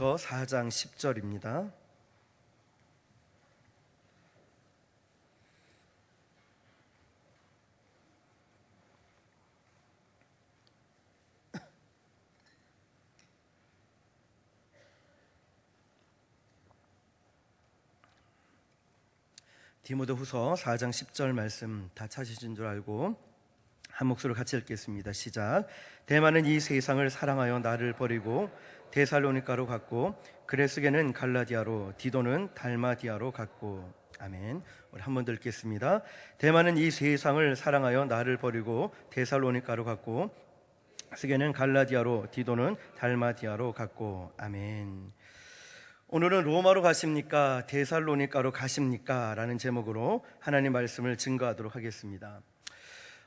4장 10절입니다. 디모데후서 4장 10절 말씀 다 찾으신 줄 알고 한 목소리로 같이 읽겠습니다. 시작. 대마는 이 세상을 사랑하여 나를 버리고 데살로니가로 갔고 그레스게는 갈라디아로 디도는 달마디아로 갔고. 아멘. 우리 한 번 더 읽겠습니다. 대마는 이 세상을 사랑하여 나를 버리고 데살로니가로 갔고 스게는 갈라디아로 디도는 달마디아로 갔고. 아멘. 오늘은 로마로 가십니까? 데살로니가로 가십니까? 라는 제목으로 하나님 말씀을 증거하도록 하겠습니다.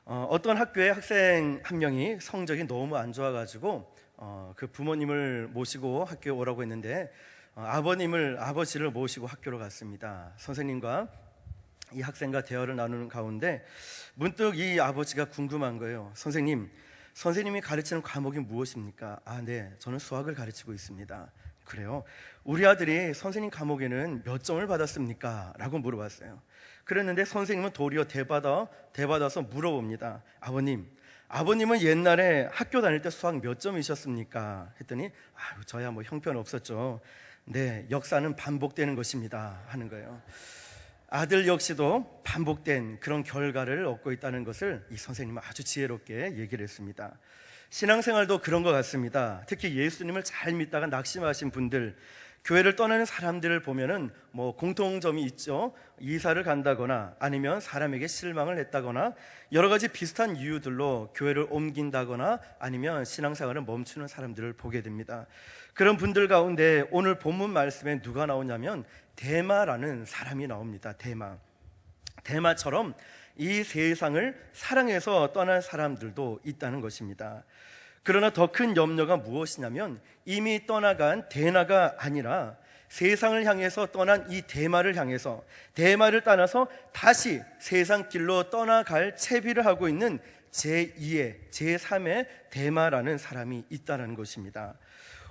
어떤 학교의 학생 한 명이 성적이 너무 안 좋아가지고 그 부모님을 모시고 학교에 오라고 했는데 아버지를 모시고 학교로 갔습니다. 선생님과 이 학생과 대화를 나누는 가운데 문득 이 아버지가 궁금한 거예요. 선생님이 가르치는 과목이 무엇입니까? 네, 저는 수학을 가르치고 있습니다. 그래요? 우리 아들이 선생님 과목에는 몇 점을 받았습니까? 라고 물어봤어요. 그랬는데 선생님은 도리어 대받아서 물어봅니다. 아버님은 옛날에 학교 다닐 때 수학 몇 점이셨습니까? 했더니 저야 뭐 형편없었죠. 네, 역사는 반복되는 것입니다 하는 거예요. 아들 역시도 반복된 그런 결과를 얻고 있다는 것을 이 선생님은 아주 지혜롭게 얘기를 했습니다. 신앙생활도 그런 것 같습니다. 특히 예수님을 잘 믿다가 낙심하신 분들, 교회를 떠나는 사람들을 보면은 공통점이 있죠. 이사를 간다거나 아니면 사람에게 실망을 했다거나 여러 가지 비슷한 이유들로 교회를 옮긴다거나 아니면 신앙생활을 멈추는 사람들을 보게 됩니다. 그런 분들 가운데 오늘 본문 말씀에 누가 나오냐면 데마라는 사람이 나옵니다. 데마처럼 이 세상을 사랑해서 떠난 사람들도 있다는 것입니다. 그러나 더 큰 염려가 무엇이냐면 이미 떠나간 데나가 아니라 세상을 향해서 떠난 이 데마를 향해서 데마를 따라서 다시 세상 길로 떠나갈 채비를 하고 있는 제2의 제3의 데마라는 사람이 있다는 것입니다.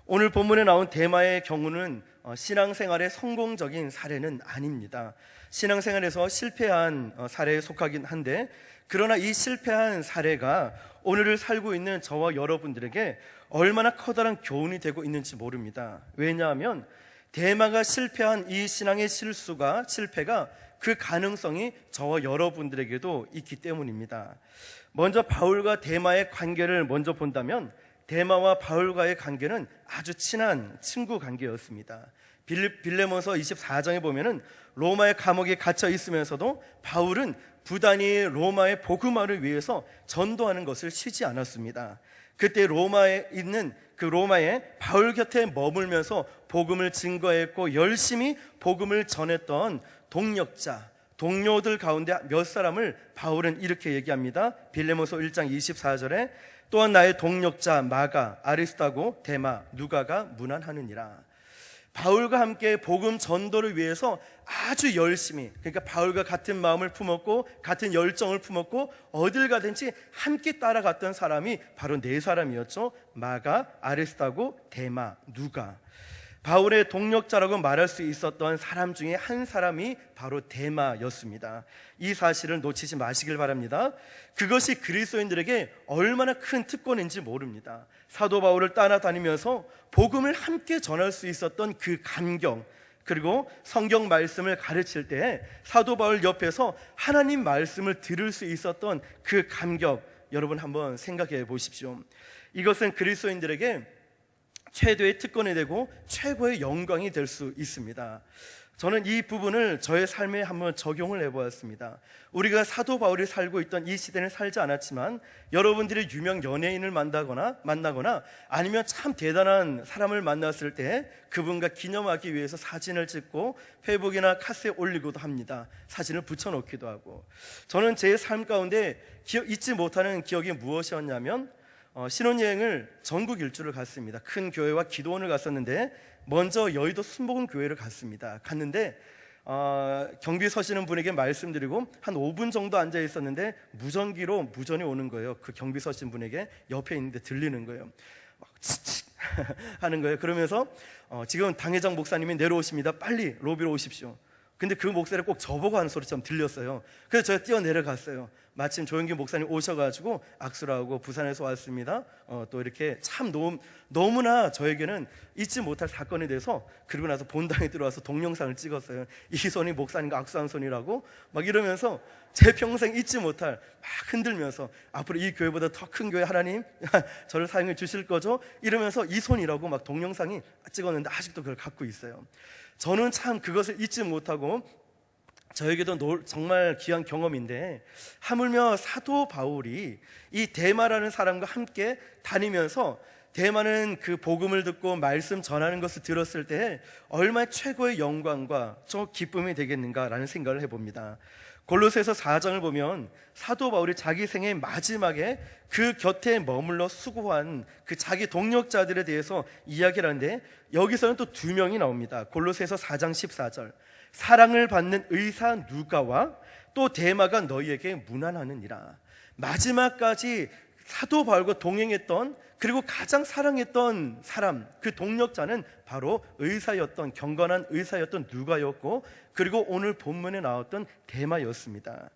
오늘 본문에 나온 데마의 경우는 신앙생활의 성공적인 사례는 아닙니다. 신앙생활에서 실패한 사례에 속하긴 한데 그러나 이 실패한 사례가 오늘을 살고 있는 저와 여러분들에게 얼마나 커다란 교훈이 되고 있는지 모릅니다. 왜냐하면 데마가 실패한 이 신앙의 실패가 그 가능성이 저와 여러분들에게도 있기 때문입니다. 먼저 바울과 데마의 관계를 먼저 본다면 데마와 바울과의 관계는 아주 친한 친구 관계였습니다. 빌레몬서 24장에 보면은 로마의 감옥에 갇혀 있으면서도 바울은 부단히 로마의 복음화를 위해서 전도하는 것을 쉬지 않았습니다. 그때 로마에 바울 곁에 머물면서 복음을 증거했고 열심히 복음을 전했던 동료들 가운데 몇 사람을 바울은 이렇게 얘기합니다. 빌레몬서 1장 24절에 또한 나의 동력자 마가, 아리스타고, 데마, 누가가 문안하느니라. 바울과 함께 복음 전도를 위해서 아주 열심히, 그러니까 바울과 같은 마음을 품었고 같은 열정을 품었고 어딜 가든지 함께 따라갔던 사람이 바로 네 사람이었죠. 마가, 아리스타고, 데마, 누가. 바울의 동력자라고 말할 수 있었던 사람 중에 한 사람이 바로 데마였습니다. 이 사실을 놓치지 마시길 바랍니다. 그것이 그리스도인들에게 얼마나 큰 특권인지 모릅니다. 사도 바울을 따라다니면서 복음을 함께 전할 수 있었던 그 감격, 그리고 성경 말씀을 가르칠 때 사도 바울 옆에서 하나님 말씀을 들을 수 있었던 그 감격, 여러분 한번 생각해 보십시오. 이것은 그리스도인들에게 최대의 특권이 되고 최고의 영광이 될 수 있습니다. 저는 이 부분을 저의 삶에 한번 적용을 해보았습니다. 우리가 사도 바울이 살고 있던 이 시대는 살지 않았지만 여러분들이 유명 연예인을 만나거나 아니면 참 대단한 사람을 만났을 때 그분과 기념하기 위해서 사진을 찍고 페이스북이나 카스에 올리기도 합니다. 사진을 붙여놓기도 하고. 저는 제 삶 가운데 잊지 못하는 기억이 무엇이었냐면 신혼여행을 전국 일주를 갔습니다. 큰 교회와 기도원을 갔었는데 먼저 여의도 순복음 교회를 갔는데 경비 서시는 분에게 말씀드리고 한 5분 정도 앉아 있었는데 무전이 오는 거예요. 그 경비 서신 분에게 옆에 있는데 들리는 거예요. 막 칙칙 하는 거예요. 그러면서 지금 당회장 목사님이 내려오십니다. 빨리 로비로 오십시오. 근데 그 목소리가 꼭 저보고 하는 소리처럼 들렸어요. 그래서 제가 뛰어 내려갔어요. 마침 조영기 목사님 오셔가지고 악수를 하고 부산에서 왔습니다. 또 이렇게 참 너무나 저에게는 잊지 못할 사건이 돼서, 그리고 나서 본당에 들어와서 동영상을 찍었어요. 이 손이 목사님과 악수한 손이라고 막 이러면서 제 평생 잊지 못할, 막 흔들면서 앞으로 이 교회보다 더 큰 교회 하나님 저를 사용해 주실 거죠? 이러면서 이 손이라고 막 동영상이 찍었는데 아직도 그걸 갖고 있어요. 저는 참 그것을 잊지 못하고, 저에게도 정말 귀한 경험인데, 하물며 사도 바울이 이 데마라는 사람과 함께 다니면서 데마는 그 복음을 듣고 말씀 전하는 것을 들었을 때 얼마나 최고의 영광과 저 기쁨이 되겠는가라는 생각을 해봅니다. 골로새서 4장을 보면 사도 바울이 자기 생의 마지막에 그 곁에 머물러 수고한 그 자기 동력자들에 대해서 이야기를 하는데, 여기서는 또 두 명이 나옵니다. 골로새서 4장 14절, 사랑을 받는 의사 누가와 또 데마가 너희에게 문안하느니라. 마지막까지 사도 바울과 동행했던, 그리고 가장 사랑했던 사람, 그 동력자는 바로 의사였던, 경건한 의사였던 누가였고, 그리고 오늘 본문에 나왔던 데마였습니다.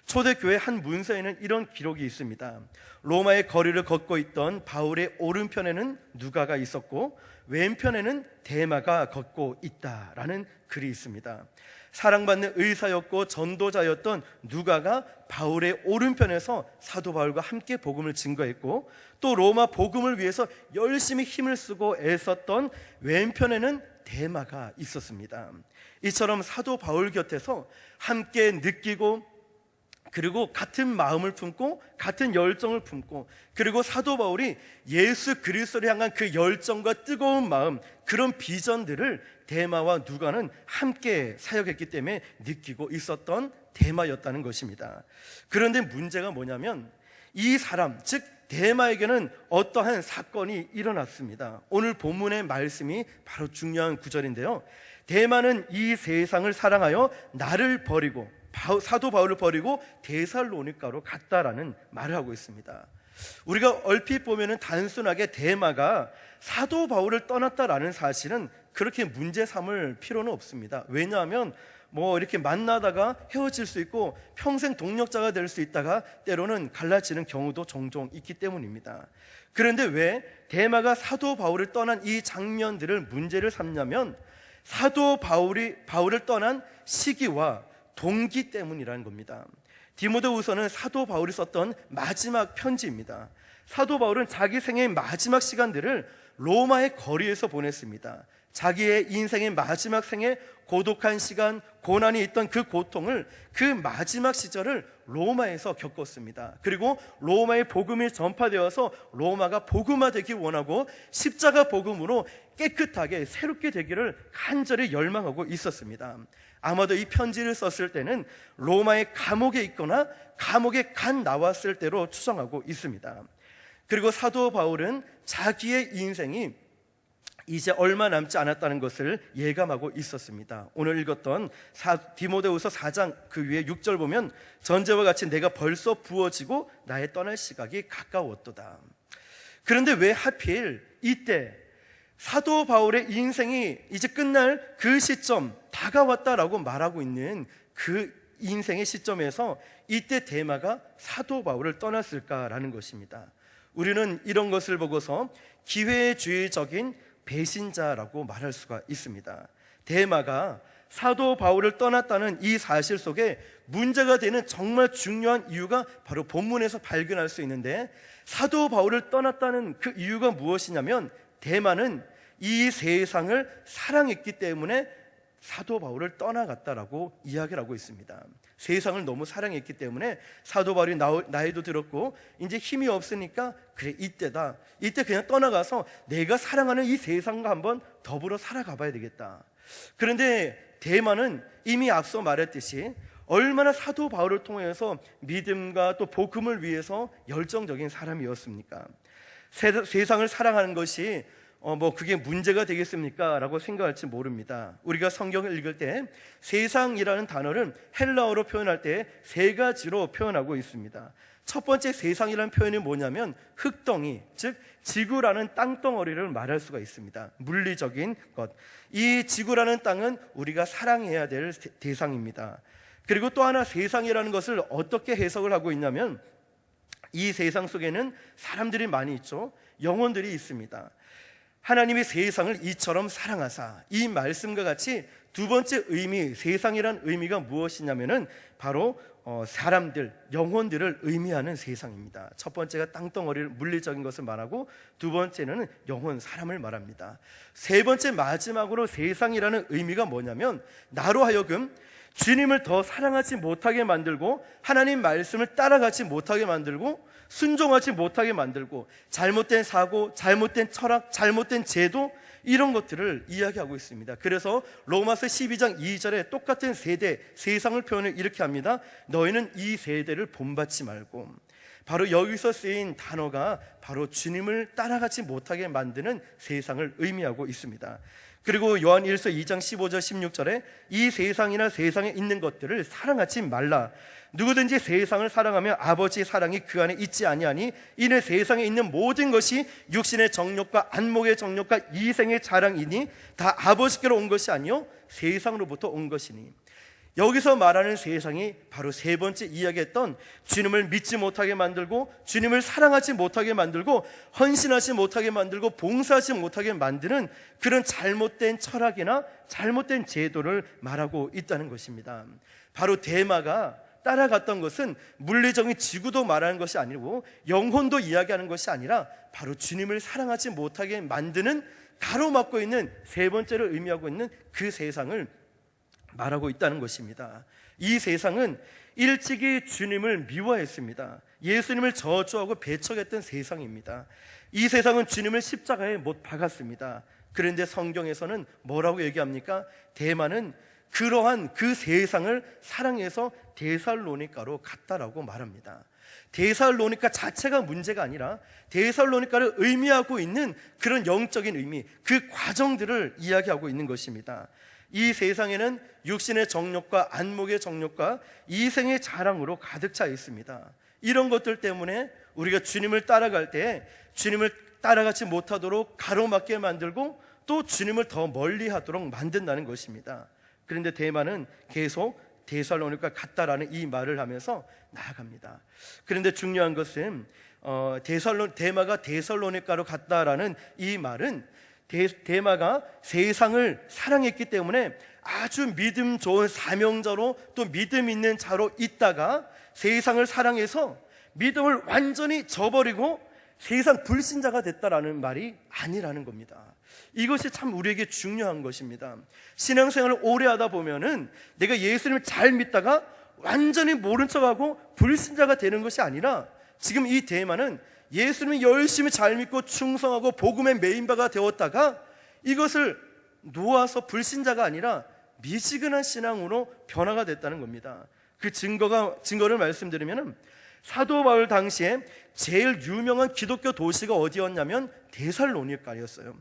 초대교회 한 문서에는 이런 기록이 있습니다. 로마의 거리를 걷고 있던 바울의 오른편에는 누가가 있었고 왼편에는 데마가 걷고 있다라는 글이 있습니다. 사랑받는 의사였고 전도자였던 누가가 바울의 오른편에서 사도 바울과 함께 복음을 증거했고, 또 로마 복음을 위해서 열심히 힘을 쓰고 애썼던 왼편에는 데마가 있었습니다. 이처럼 사도 바울 곁에서 함께 느끼고, 그리고 같은 마음을 품고 같은 열정을 품고, 그리고 사도 바울이 예수 그리스도를 향한 그 열정과 뜨거운 마음, 그런 비전들을 데마와 누가는 함께 사역했기 때문에 느끼고 있었던 데마였다는 것입니다. 그런데 문제가 뭐냐면, 이 사람, 즉 데마에게는 어떠한 사건이 일어났습니다. 오늘 본문의 말씀이 바로 중요한 구절인데요, 데마는 이 세상을 사랑하여 나를 버리고, 사도 바울을 버리고 데살로니가로 갔다라는 말을 하고 있습니다. 우리가 얼핏 보면은 단순하게 데마가 사도 바울을 떠났다라는 사실은 그렇게 문제 삼을 필요는 없습니다. 왜냐하면 이렇게 만나다가 헤어질 수 있고 평생 동력자가 될 수 있다가 때로는 갈라지는 경우도 종종 있기 때문입니다. 그런데 왜 데마가 사도 바울을 떠난 이 장면들을 문제를 삼냐면, 사도 바울을 떠난 시기와 동기 때문이라는 겁니다. 디모데후서는 사도 바울이 썼던 마지막 편지입니다. 사도 바울은 자기 생의 마지막 시간들을 로마의 거리에서 보냈습니다. 자기의 인생의 마지막 생에 고독한 시간, 고난이 있던 그 고통을, 그 마지막 시절을 로마에서 겪었습니다. 그리고 로마의 복음이 전파되어서 로마가 복음화되기 원하고 십자가 복음으로 깨끗하게 새롭게 되기를 간절히 열망하고 있었습니다. 아마도 이 편지를 썼을 때는 로마의 감옥에 있거나 감옥에 간 나왔을 때로 추정하고 있습니다. 그리고 사도 바울은 자기의 인생이 이제 얼마 남지 않았다는 것을 예감하고 있었습니다. 오늘 읽었던 디모데후서 4장 그 위에 6절 보면, 전제와 같이 내가 벌써 부어지고 나의 떠날 시각이 가까웠도다. 그런데 왜 하필 이때 사도 바울의 인생이 이제 끝날 그 시점, 다가왔다라고 말하고 있는 그 인생의 시점에서 이때 데마가 사도 바울을 떠났을까라는 것입니다. 우리는 이런 것을 보고서 기회주의적인 배신자라고 말할 수가 있습니다. 데마가 사도 바울을 떠났다는 이 사실 속에 문제가 되는 정말 중요한 이유가 바로 본문에서 발견할 수 있는데, 사도 바울을 떠났다는 그 이유가 무엇이냐면, 데마는 이 세상을 사랑했기 때문에 사도 바울을 떠나갔다라고 이야기를 하고 있습니다. 세상을 너무 사랑했기 때문에 사도 바울이 나이도 들었고 이제 힘이 없으니까, 그래 이때다, 이때 그냥 떠나가서 내가 사랑하는 이 세상과 한번 더불어 살아가 봐야 되겠다. 그런데 데마는 이미 앞서 말했듯이 얼마나 사도 바울을 통해서 믿음과 또 복음을 위해서 열정적인 사람이었습니까? 세상을 사랑하는 것이 그게 문제가 되겠습니까? 라고 생각할지 모릅니다. 우리가 성경을 읽을 때 세상이라는 단어를 헬라어로 표현할 때 세 가지로 표현하고 있습니다. 첫 번째 세상이라는 표현이 뭐냐면 흙덩이, 즉 지구라는 땅덩어리를 말할 수가 있습니다. 물리적인 것. 이 지구라는 땅은 우리가 사랑해야 될 대상입니다. 그리고 또 하나 세상이라는 것을 어떻게 해석을 하고 있냐면 이 세상 속에는 사람들이 많이 있죠. 영혼들이 있습니다. 하나님이 세상을 이처럼 사랑하사, 이 말씀과 같이 두 번째 의미, 세상이란 의미가 무엇이냐면은 바로 사람들, 영혼들을 의미하는 세상입니다. 첫 번째가 땅덩어리를 물리적인 것을 말하고 두 번째는 영혼, 사람을 말합니다. 세 번째 마지막으로 세상이라는 의미가 뭐냐면 나로 하여금 주님을 더 사랑하지 못하게 만들고 하나님 말씀을 따라가지 못하게 만들고 순종하지 못하게 만들고 잘못된 사고, 잘못된 철학, 잘못된 제도, 이런 것들을 이야기하고 있습니다. 그래서 로마서 12장 2절에 똑같은 세대, 세상을 표현을 이렇게 합니다. 너희는 이 세대를 본받지 말고. 바로 여기서 쓰인 단어가 바로 주님을 따라가지 못하게 만드는 세상을 의미하고 있습니다. 그리고 요한 1서 2장 15절 16절에 이 세상이나 세상에 있는 것들을 사랑하지 말라. 누구든지 세상을 사랑하며 아버지의 사랑이 그 안에 있지 아니하니 이는 세상에 있는 모든 것이 육신의 정욕과 안목의 정욕과 이생의 자랑이니 다 아버지께로 온 것이 아니요 세상으로부터 온 것이니. 여기서 말하는 세상이 바로 세 번째 이야기했던 주님을 믿지 못하게 만들고 주님을 사랑하지 못하게 만들고 헌신하지 못하게 만들고 봉사하지 못하게 만드는 그런 잘못된 철학이나 잘못된 제도를 말하고 있다는 것입니다. 바로 데마가 따라갔던 것은 물리적인 지구도 말하는 것이 아니고 영혼도 이야기하는 것이 아니라 바로 주님을 사랑하지 못하게 만드는, 가로막고 있는 세 번째를 의미하고 있는 그 세상을 말하고 있다는 것입니다. 이 세상은 일찍이 주님을 미워했습니다. 예수님을 저주하고 배척했던 세상입니다. 이 세상은 주님을 십자가에 못 박았습니다. 그런데 성경에서는 뭐라고 얘기합니까? 데마는 그러한 그 세상을 사랑해서 데살로니가로 갔다라고 말합니다. 데살로니가 자체가 문제가 아니라 데살로니가를 의미하고 있는 그런 영적인 의미, 그 과정들을 이야기하고 있는 것입니다. 이 세상에는 육신의 정욕과 안목의 정욕과 이생의 자랑으로 가득 차 있습니다. 이런 것들 때문에 우리가 주님을 따라갈 때 주님을 따라가지 못하도록 가로막게 만들고 또 주님을 더 멀리하도록 만든다는 것입니다. 그런데 데마는 계속 데살로니가 갔다라는 이 말을 하면서 나아갑니다. 그런데 중요한 것은 데마가 데살로니가로 갔다라는 이 말은 데마가 세상을 사랑했기 때문에 아주 믿음 좋은 사명자로 또 믿음 있는 자로 있다가 세상을 사랑해서 믿음을 완전히 저버리고 세상 불신자가 됐다라는 말이 아니라는 겁니다. 이것이 참 우리에게 중요한 것입니다. 신앙생활을 오래 하다 보면은 내가 예수님을 잘 믿다가 완전히 모른 척하고 불신자가 되는 것이 아니라 지금 이 데마는 예수님을 열심히 잘 믿고 충성하고 복음의 메인바가 되었다가 이것을 놓아서 불신자가 아니라 미지근한 신앙으로 변화가 됐다는 겁니다. 그 증거를 말씀드리면 사도 바울 당시에 제일 유명한 기독교 도시가 어디였냐면 데살로니가였어요.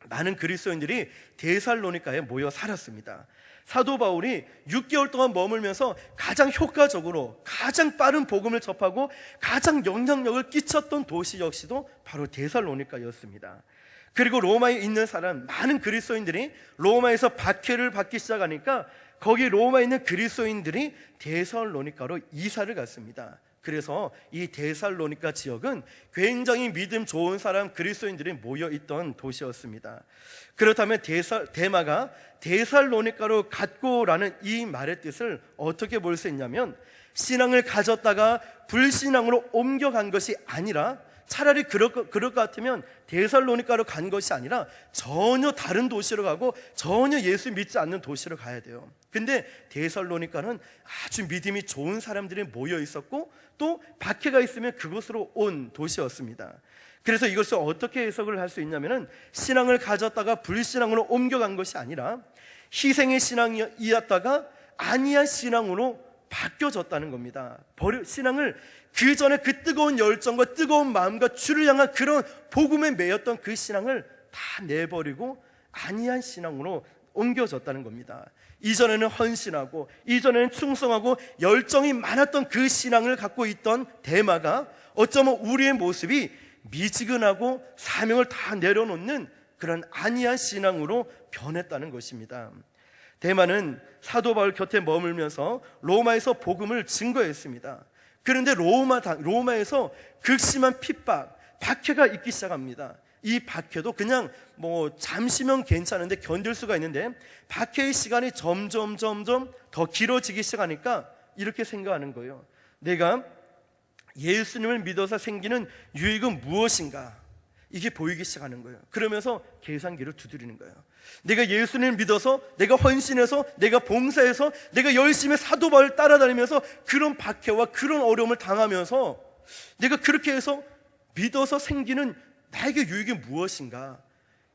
많은 그리스도인들이 데살로니가에 모여 살았습니다. 사도 바울이 6개월 동안 머물면서 가장 효과적으로 가장 빠른 복음을 접하고 가장 영향력을 끼쳤던 도시 역시도 바로 데살로니가였습니다. 그리고 로마에 있는 사람, 많은 그리스도인들이 로마에서 박해를 받기 시작하니까 거기 로마에 있는 그리스도인들이 데살로니가로 이사를 갔습니다. 그래서 이 데살로니가 지역은 굉장히 믿음 좋은 사람 그리스도인들이 모여있던 도시였습니다. 그렇다면 데마가 데살로니가로 갔고라는 이 말의 뜻을 어떻게 볼 수 있냐면 신앙을 가졌다가 불신앙으로 옮겨간 것이 아니라 차라리 그럴 것 같으면 데살로니가로 간 것이 아니라 전혀 다른 도시로 가고 전혀 예수 믿지 않는 도시로 가야 돼요. 근데 데살로니가는 아주 믿음이 좋은 사람들이 모여 있었고 또 박해가 있으면 그곳으로 온 도시였습니다. 그래서 이것을 어떻게 해석을 할 수 있냐면은 신앙을 가졌다가 불신앙으로 옮겨간 것이 아니라 희생의 신앙이었다가 아니한 신앙으로 바뀌어졌다는 겁니다. 신앙을 그 전에 그 뜨거운 열정과 뜨거운 마음과 주를 향한 그런 복음에 매였던 그 신앙을 다 내버리고 아니한 신앙으로 옮겨졌다는 겁니다. 이전에는 헌신하고 이전에는 충성하고 열정이 많았던 그 신앙을 갖고 있던 데마가 어쩌면 우리의 모습이 미지근하고 사명을 다 내려놓는 그런 안이한 신앙으로 변했다는 것입니다. 데마는 사도 바울 곁에 머물면서 로마에서 복음을 증거했습니다. 그런데 로마에서 극심한 핍박, 박해가 있기 시작합니다. 이 박해도 그냥 잠시면 괜찮은데 견딜 수가 있는데, 박해의 시간이 점점 더 길어지기 시작하니까 이렇게 생각하는 거예요. 내가 예수님을 믿어서 생기는 유익은 무엇인가? 이게 보이기 시작하는 거예요. 그러면서 계산기를 두드리는 거예요. 내가 예수님을 믿어서, 내가 헌신해서, 내가 봉사해서, 내가 열심히 사도 바울을 따라다니면서 그런 박해와 그런 어려움을 당하면서 내가 그렇게 해서 믿어서 생기는 나에게 유익이 무엇인가?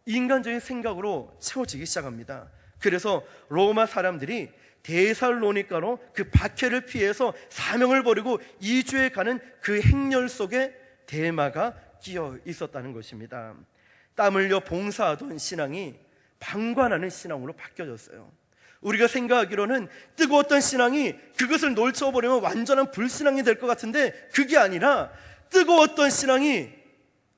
인간적인 생각으로 채워지기 시작합니다. 그래서 로마 사람들이 데살로니가로 그 박해를 피해서 사명을 버리고 이주해 가는 그 행렬 속에 데마가 끼어 있었다는 것입니다. 땀 흘려 봉사하던 신앙이 방관하는 신앙으로 바뀌어졌어요. 우리가 생각하기로는 뜨거웠던 신앙이 그것을 놓쳐버리면 완전한 불신앙이 될 것 같은데, 그게 아니라 뜨거웠던 신앙이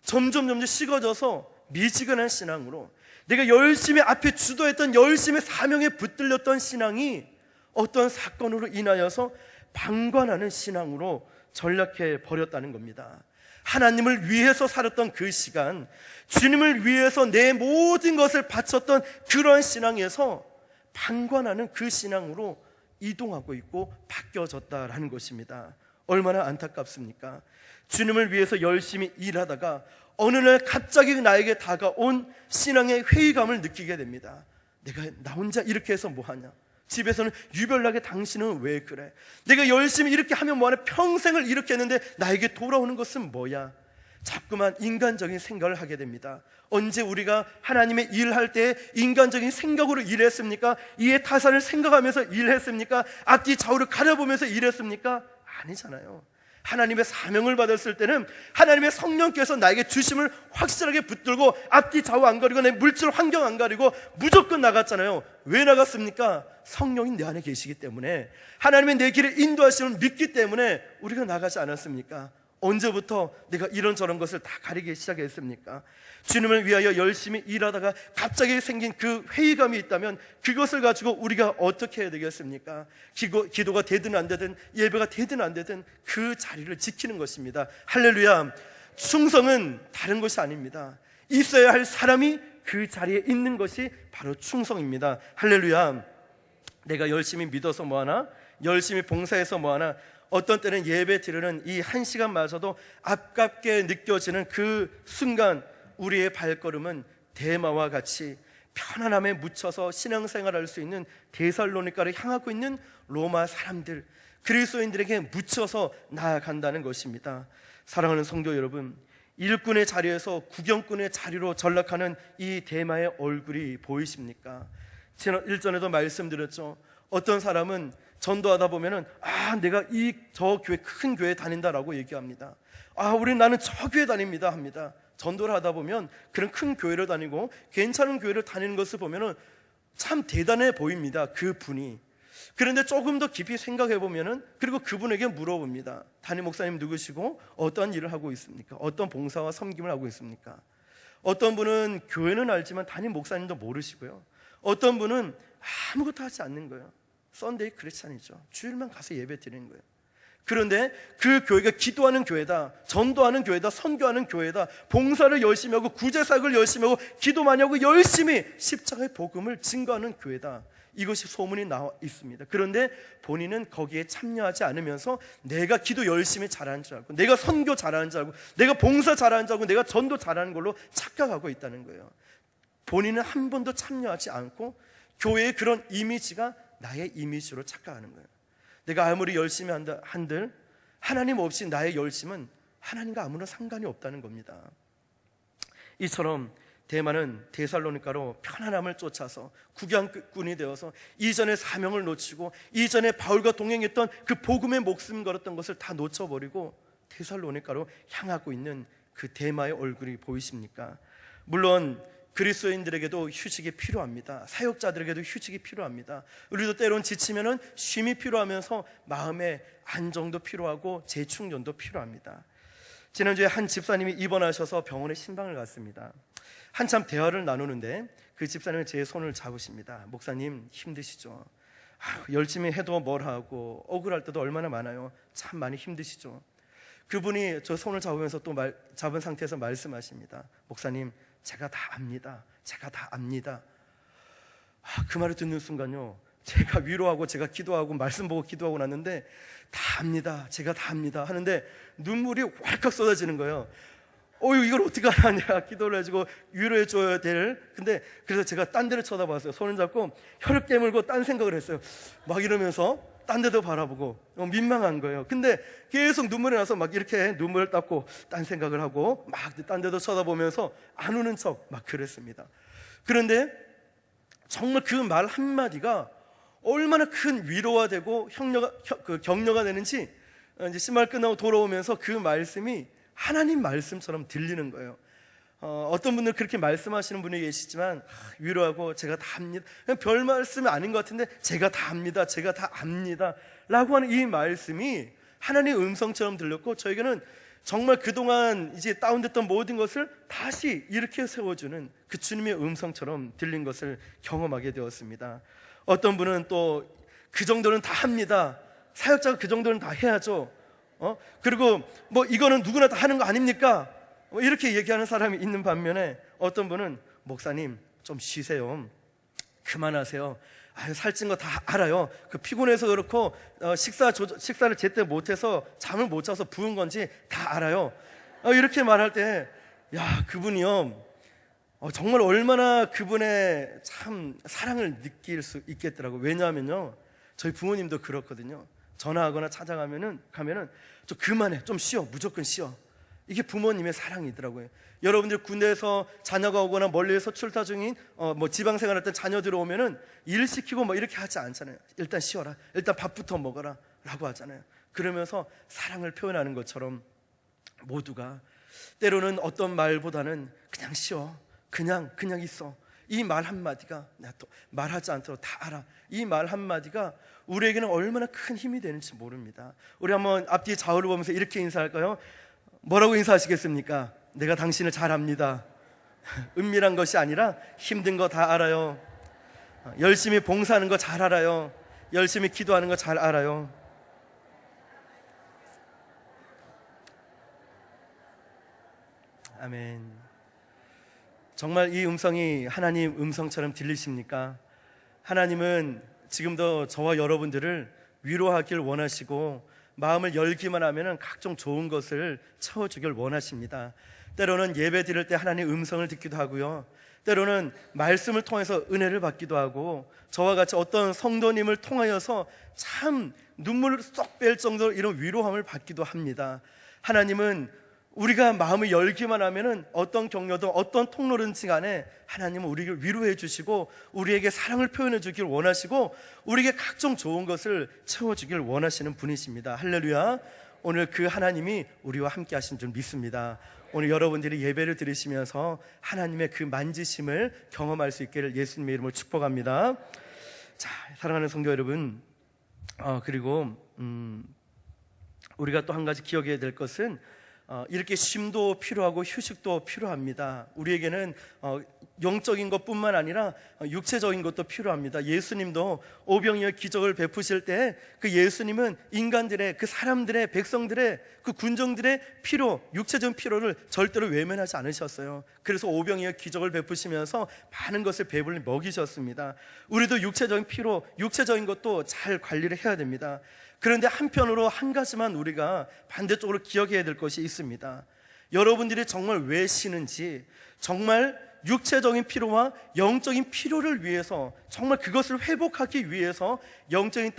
점점 식어져서 미지근한 신앙으로, 내가 열심히 앞에 주도했던 열심히 사명에 붙들렸던 신앙이 어떤 사건으로 인하여서 방관하는 신앙으로 전락해 버렸다는 겁니다. 하나님을 위해서 살았던 그 시간, 주님을 위해서 내 모든 것을 바쳤던 그런 신앙에서 방관하는 그 신앙으로 이동하고 있고 바뀌어졌다라는 것입니다. 얼마나 안타깝습니까? 주님을 위해서 열심히 일하다가 어느 날 갑자기 나에게 다가온 신앙의 회의감을 느끼게 됩니다. 내가 나 혼자 이렇게 해서 뭐하냐? 집에서는 유별나게 당신은 왜 그래? 내가 열심히 이렇게 하면 뭐하냐? 평생을 이렇게 했는데 나에게 돌아오는 것은 뭐야? 자꾸만 인간적인 생각을 하게 됩니다. 언제 우리가 하나님의 일할 때 인간적인 생각으로 일했습니까? 이해 타산을 생각하면서 일했습니까? 앞뒤 좌우를 가려보면서 일했습니까? 아니잖아요. 하나님의 사명을 받았을 때는 하나님의 성령께서 나에게 주심을 확실하게 붙들고 앞뒤 좌우 안 가리고 내 물질 환경 안 가리고 무조건 나갔잖아요. 왜 나갔습니까? 성령이 내 안에 계시기 때문에, 하나님의 내 길을 인도하심을 믿기 때문에 우리가 나가지 않았습니까? 언제부터 내가 이런저런 것을 다 가리기 시작했습니까? 주님을 위하여 열심히 일하다가 갑자기 생긴 그 회의감이 있다면 그것을 가지고 우리가 어떻게 해야 되겠습니까? 기도가 되든 안 되든, 예배가 되든 안 되든 그 자리를 지키는 것입니다. 할렐루야. 충성은 다른 것이 아닙니다. 있어야 할 사람이 그 자리에 있는 것이 바로 충성입니다. 할렐루야. 내가 열심히 믿어서 뭐하나? 열심히 봉사해서 뭐하나? 어떤 때는 예배 드리는 이 1시간마저도 아깝게 느껴지는 그 순간, 우리의 발걸음은 데마와 같이 편안함에 묻혀서 신앙생활할 수 있는 데살로니가를 향하고 있는 로마 사람들, 그리스도인들에게 묻혀서 나아간다는 것입니다. 사랑하는 성도 여러분, 일꾼의 자리에서 구경꾼의 자리로 전락하는 이 데마의 얼굴이 보이십니까? 지난 일전에도 말씀드렸죠. 어떤 사람은 전도하다 보면은 내가 저 교회, 큰 교회 다닌다라고 얘기합니다. 나는 저 교회 다닙니다 합니다. 전도를 하다 보면 그런 큰 교회를 다니고 괜찮은 교회를 다니는 것을 보면은 참 대단해 보입니다, 그 분이. 그런데 조금 더 깊이 생각해 보면은, 그리고 그분에게 물어봅니다. 담임 목사님 누구시고 어떤 일을 하고 있습니까? 어떤 봉사와 섬김을 하고 있습니까? 어떤 분은 교회는 알지만 담임 목사님도 모르시고요. 어떤 분은 아무것도 하지 않는 거예요. 썬데이 크리스찬이죠. 주일만 가서 예배 드리는 거예요. 그런데 그 교회가 기도하는 교회다, 전도하는 교회다, 선교하는 교회다, 봉사를 열심히 하고 구제사역을 열심히 하고 기도 많이 하고 열심히 십자가의 복음을 증거하는 교회다, 이것이 소문이 나와 있습니다. 그런데 본인은 거기에 참여하지 않으면서 내가 기도 열심히 잘하는 줄 알고, 내가 선교 잘하는 줄 알고, 내가 봉사 잘하는 줄 알고, 내가 전도 잘하는 걸로 착각하고 있다는 거예요. 본인은 한 번도 참여하지 않고 교회의 그런 이미지가 나의 이미지로 착각하는 거예요. 내가 아무리 열심히 한들 하나님 없이 나의 열심은 하나님과 아무런 상관이 없다는 겁니다. 이처럼 데마는 데살로니가로 편안함을 쫓아서 구경꾼이 되어서 이전의 사명을 놓치고 이전에 바울과 동행했던 그 복음의 목숨 걸었던 것을 다 놓쳐버리고 데살로니가로 향하고 있는 그 데마의 얼굴이 보이십니까? 물론 그리스도인들에게도 휴식이 필요합니다. 사역자들에게도 휴식이 필요합니다. 우리도 때론 지치면은 쉼이 필요하면서 마음의 안정도 필요하고 재충전도 필요합니다. 지난주에 한 집사님이 입원하셔서 병원에 신방을 갔습니다. 한참 대화를 나누는데 그 집사님은 제 손을 잡으십니다. 목사님 힘드시죠? 열심히 해도 뭘 하고 억울할 때도 얼마나 많아요. 참 많이 힘드시죠? 그분이 저 손을 잡으면서 또 잡은 상태에서 말씀하십니다. 목사님, 제가 다 압니다. 제가 다 압니다. 그 말을 듣는 순간요, 제가 위로하고 제가 기도하고 말씀 보고 기도하고 났는데 다 압니다. 제가 다 압니다 하는데 눈물이 왈칵 쏟아지는 거예요. 이걸 어떻게 하냐, 기도를 해주고 위로해 줘야 될. 근데 그래서 제가 딴 데를 쳐다봤어요. 손을 잡고 혀를 깨물고 딴 생각을 했어요. 막 이러면서 딴 데도 바라보고 민망한 거예요. 근데 계속 눈물이 나서 막 이렇게 눈물을 닦고 딴 생각을 하고 막 딴 데도 쳐다보면서 안 우는 척 막 그랬습니다. 그런데 정말 그 말 한마디가 얼마나 큰 위로가 되고 격려가 되는지, 이제 신발 끝나고 돌아오면서 그 말씀이 하나님 말씀처럼 들리는 거예요. 어떤 분들 그렇게 말씀하시는 분이 계시지만 위로하고 제가 다 합니다, 그냥 별 말씀이 아닌 것 같은데 제가 다 합니다, 제가 다 압니다 라고 하는 이 말씀이 하나님의 음성처럼 들렸고, 저에게는 정말 그동안 이제 다운됐던 모든 것을 다시 일으켜 세워주는 그 주님의 음성처럼 들린 것을 경험하게 되었습니다. 어떤 분은 또 그 정도는 다 합니다, 사역자가 그 정도는 다 해야죠, 그리고 뭐 이거는 누구나 다 하는 거 아닙니까? 이렇게 얘기하는 사람이 있는 반면에 어떤 분은 목사님 좀 쉬세요, 그만하세요, 살찐 거 다 알아요, 그 피곤해서 그렇고 식사를 제때 못해서 잠을 못 자서 부은 건지 다 알아요. 이렇게 말할 때 그분이요 정말 얼마나 그분의 참 사랑을 느낄 수 있겠더라고요. 왜냐하면요, 저희 부모님도 그렇거든요. 전화하거나 찾아가면은 좀 그만해, 좀 쉬어, 무조건 쉬어. 이게 부모님의 사랑이더라고요. 여러분들 군대에서 자녀가 오거나 멀리에서 출타 중인 지방생활할 때 자녀들 오면은 일 시키고 뭐 이렇게 하지 않잖아요. 일단 쉬어라, 일단 밥부터 먹어라 라고 하잖아요. 그러면서 사랑을 표현하는 것처럼 모두가 때로는 어떤 말보다는 그냥 쉬어, 그냥 있어, 이 말 한마디가, 내가 또 말하지 않도록 다 알아, 이 말 한마디가 우리에게는 얼마나 큰 힘이 되는지 모릅니다. 우리 한번 앞뒤 좌우를 보면서 이렇게 인사할까요? 뭐라고 인사하시겠습니까? 내가 당신을 잘 압니다. 은밀한 것이 아니라 힘든 거 다 알아요. 열심히 봉사하는 거 잘 알아요. 열심히 기도하는 거 잘 알아요. 아멘. 정말 이 음성이 하나님 음성처럼 들리십니까? 하나님은 지금도 저와 여러분들을 위로하길 원하시고 마음을 열기만 하면 각종 좋은 것을 채워주길 원하십니다. 때로는 예배 드릴 때 하나님 음성을 듣기도 하고요, 때로는 말씀을 통해서 은혜를 받기도 하고, 저와 같이 어떤 성도님을 통하여서 참 눈물을 쏙 뺄 정도로 이런 위로함을 받기도 합니다. 하나님은 우리가 마음을 열기만 하면은 어떤 격려도 어떤 통로든지 간에 하나님은 우리를 위로해 주시고 우리에게 사랑을 표현해 주길 원하시고 우리에게 각종 좋은 것을 채워주길 원하시는 분이십니다. 할렐루야. 오늘 그 하나님이 우리와 함께 하신 줄 믿습니다. 오늘 여러분들이 예배를 드리시면서 하나님의 그 만지심을 경험할 수 있기를 예수님의 이름으로 축복합니다. 자, 사랑하는 성도 여러분, 그리고 우리가 또 한 가지 기억해야 될 것은 이렇게 쉼도 필요하고 휴식도 필요합니다. 우리에게는 영적인 것뿐만 아니라 육체적인 것도 필요합니다. 예수님도 오병이어 기적을 베푸실 때 그 예수님은 인간들의, 그 사람들의, 백성들의, 그 군정들의 필요, 육체적인 필요를 절대로 외면하지 않으셨어요. 그래서 오병이어 기적을 베푸시면서 많은 것을 배불리 먹이셨습니다. 우리도 육체적인 필요, 육체적인 것도 잘 관리를 해야 됩니다. 그런데 한편으로 한 가지만 우리가 반대쪽으로 기억해야 될 것이 있습니다. 여러분들이 정말 왜 쉬는지, 정말 육체적인 필요와 영적인 필요를 위해서, 정말 그것을 회복하기 위해서, 영적인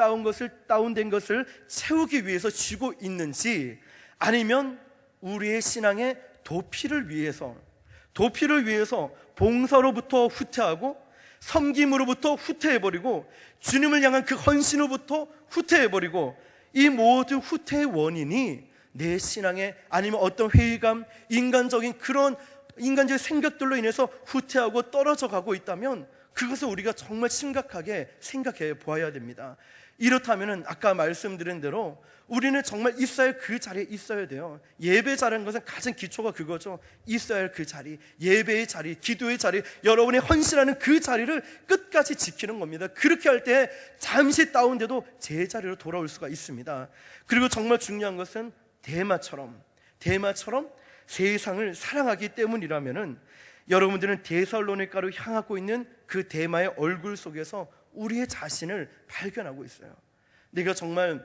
다운된 것을 채우기 위해서 쉬고 있는지, 아니면 우리의 신앙의 도피를 위해서 봉사로부터 후퇴하고 섬김으로부터 후퇴해버리고 주님을 향한 그 헌신으로부터 후퇴해버리고, 이 모든 후퇴의 원인이 내 신앙에, 아니면 어떤 회의감, 인간적인 그런 인간적인 생각들로 인해서 후퇴하고 떨어져 가고 있다면 그것을 우리가 정말 심각하게 생각해 보아야 됩니다. 이렇다면 아까 말씀드린 대로 우리는 정말 있어야 할 그 자리에 있어야 돼요. 예배 자리라는 것은 가장 기초가 그거죠. 있어야 할 그 자리, 예배의 자리, 기도의 자리, 여러분의 헌신하는 그 자리를 끝까지 지키는 겁니다. 그렇게 할 때 잠시 다운돼도 제자리로 돌아올 수가 있습니다. 그리고 정말 중요한 것은 데마처럼 세상을 사랑하기 때문이라면은 여러분들은 데살로니가로 향하고 있는 그 데마의 얼굴 속에서 우리의 자신을 발견하고 있어요. 내가 정말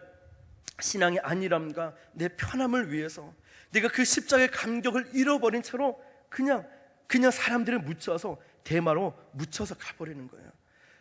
신앙의 안일함과 내 편함을 위해서 내가 그 십자가의 감격을 잃어버린 채로 그냥 사람들을 묻혀서 데마로 묻혀서 가버리는 거예요.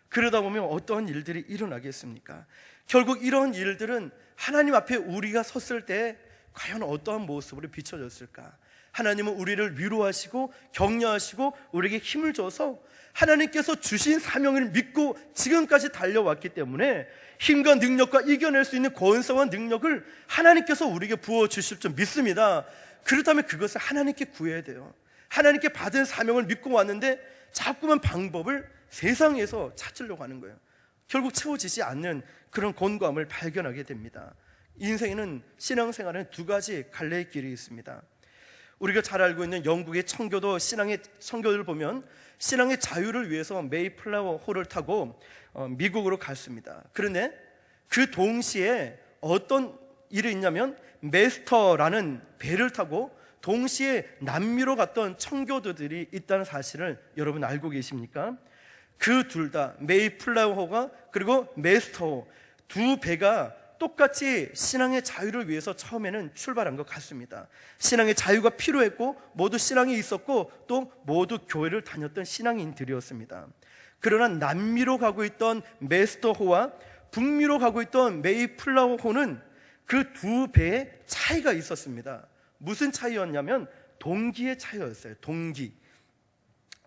그러다 보면 어떠한 일들이 일어나겠습니까? 결국 이런 일들은 하나님 앞에 우리가 섰을 때 과연 어떠한 모습으로 비춰졌을까? 하나님은 우리를 위로하시고 격려하시고 우리에게 힘을 줘서 하나님께서 주신 사명을 믿고 지금까지 달려왔기 때문에 힘과 능력과 이겨낼 수 있는 권세와 능력을 하나님께서 우리에게 부어주실 줄 믿습니다. 그렇다면 그것을 하나님께 구해야 돼요. 하나님께 받은 사명을 믿고 왔는데 자꾸만 방법을 세상에서 찾으려고 하는 거예요. 결국 채워지지 않는 그런 곤고함을 발견하게 됩니다. 인생에는 신앙생활은 두 가지 갈래의 길이 있습니다. 우리가 잘 알고 있는 영국의 청교도 신앙의 청교도를 보면 신앙의 자유를 위해서 메이플라워 호를 타고 미국으로 갔습니다. 그런데 그 동시에 어떤 일이 있냐면 메스터라는 배를 타고 동시에 남미로 갔던 청교도들이 있다는 사실을 여러분 알고 계십니까? 그 둘 다 메이플라워호가 그리고 메스터호 두 배가 똑같이 신앙의 자유를 위해서 처음에는 출발한 것 같습니다. 신앙의 자유가 필요했고 모두 신앙이 있었고 또 모두 교회를 다녔던 신앙인들이었습니다. 그러나 남미로 가고 있던 메스터호와 북미로 가고 있던 메이플라워호는 그 두 배의 차이가 있었습니다. 무슨 차이였냐면 동기의 차이였어요. 동기.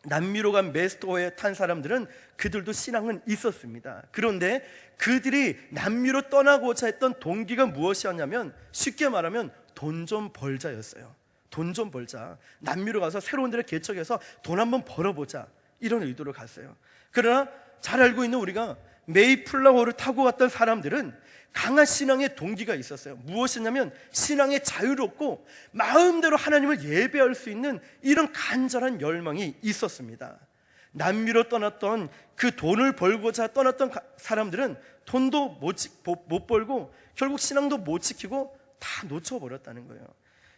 남미로 간 메스터호에 탄 사람들은 그들도 신앙은 있었습니다. 그런데 그들이 남미로 떠나고자 했던 동기가 무엇이었냐면 쉽게 말하면 돈 좀 벌자였어요. 돈 좀 벌자. 남미로 가서 새로운 데를 개척해서 돈 한번 벌어보자, 이런 의도로 갔어요. 그러나 잘 알고 있는 우리가 메이플라워를 타고 갔던 사람들은 강한 신앙의 동기가 있었어요. 무엇이냐면 신앙의 자유롭고 마음대로 하나님을 예배할 수 있는 이런 간절한 열망이 있었습니다. 남미로 떠났던 그 돈을 벌고자 떠났던 사람들은 돈도 못 벌고 결국 신앙도 못 지키고 다 놓쳐버렸다는 거예요.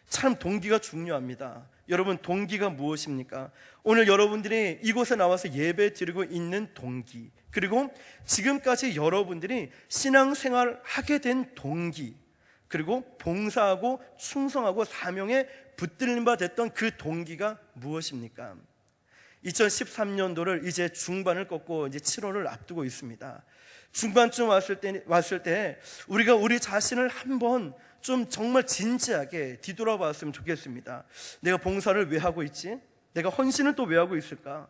참 동기가 중요합니다. 여러분, 동기가 무엇입니까? 오늘 여러분들이 이곳에 나와서 예배 드리고 있는 동기, 그리고 지금까지 여러분들이 신앙생활 하게 된 동기, 그리고 봉사하고 충성하고 사명에 붙들림 바 됐던 그 동기가 무엇입니까? 2013년도를 이제 중반을 꺾고 이제 7월을 앞두고 있습니다. 중반쯤 왔을 때 우리가 우리 자신을 한번 좀 정말 진지하게 뒤돌아봤으면 좋겠습니다. 내가 봉사를 왜 하고 있지? 내가 헌신을 또 왜 하고 있을까?